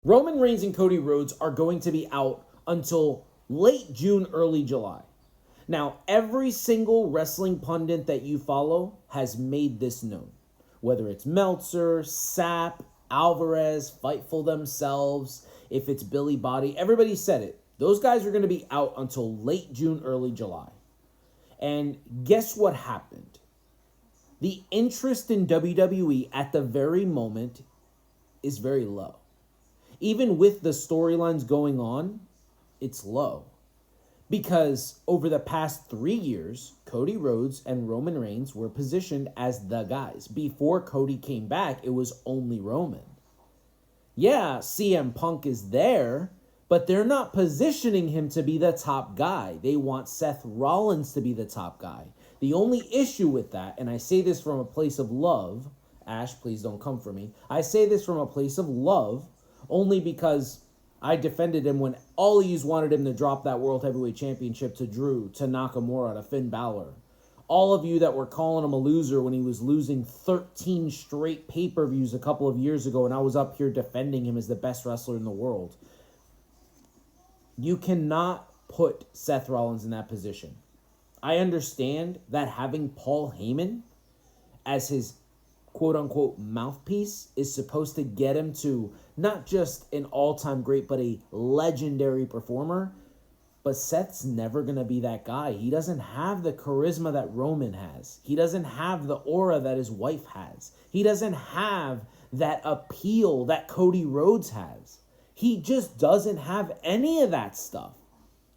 Roman Reigns and Cody Rhodes are going to be out until late June, early July. Now, every single wrestling pundit that you follow has made this known. Whether it's Meltzer, Sapp, Alvarez, Fightful themselves, if it's Billy Body, everybody said it. Those guys are going to be out until late June, early July. And guess what happened? The interest in WWE at the very moment is very low. Even with the storylines going on, it's low. Because over the past 3 years, Cody Rhodes and Roman Reigns were positioned as the guys. Before Cody came back, it was only Roman. Yeah, CM Punk is there, but they're not positioning him to be the top guy. They want Seth Rollins to be the top guy. The only issue with that, and I say this from a place of love, Ash, please don't come for me. I say this from a place of love, only because I defended him when all of you wanted him to drop that World Heavyweight Championship to Drew, to Nakamura, to Finn Balor. All of you that were calling him a loser when he was losing 13 straight pay-per-views a couple of years ago, and I was up here defending him as the best wrestler in the world. You cannot put Seth Rollins in that position. I understand that having Paul Heyman as his quote-unquote mouthpiece is supposed to get him to not just an all-time great, but a legendary performer. But Seth's never going to be that guy. He doesn't have the charisma that Roman has. He doesn't have the aura that his wife has. He doesn't have that appeal that Cody Rhodes has. He just doesn't have any of that stuff.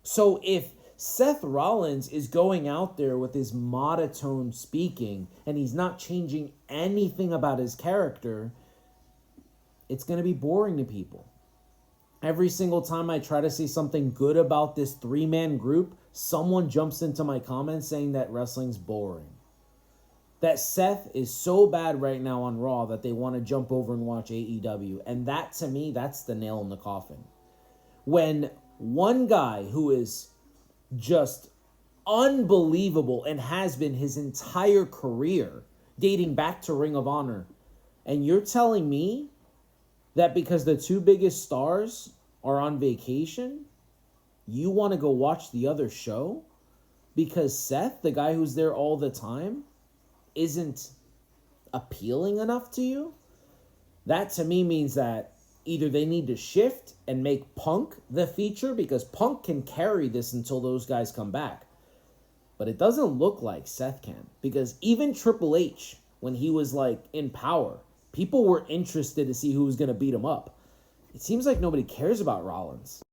So if Seth Rollins is going out there with his monotone speaking and he's not changing anything about his character, it's going to be boring to people. Every single time I try to say something good about this three-man group, someone jumps into my comments saying that wrestling's boring. That Seth is so bad right now on Raw that they want to jump over and watch AEW. And that, to me, that's the nail in the coffin. When one guy who is just unbelievable and has been his entire career, dating back to Ring of Honor, and you're telling me that because the two biggest stars are on vacation, you want to go watch the other show? Because Seth, the guy who's there all the time, isn't appealing enough to you? That to me means that either they need to shift and make Punk the feature, because Punk can carry this until those guys come back. But it doesn't look like Seth can, because even Triple H, when he was like in power, people were interested to see who was going to beat him up. It seems like nobody cares about Rollins.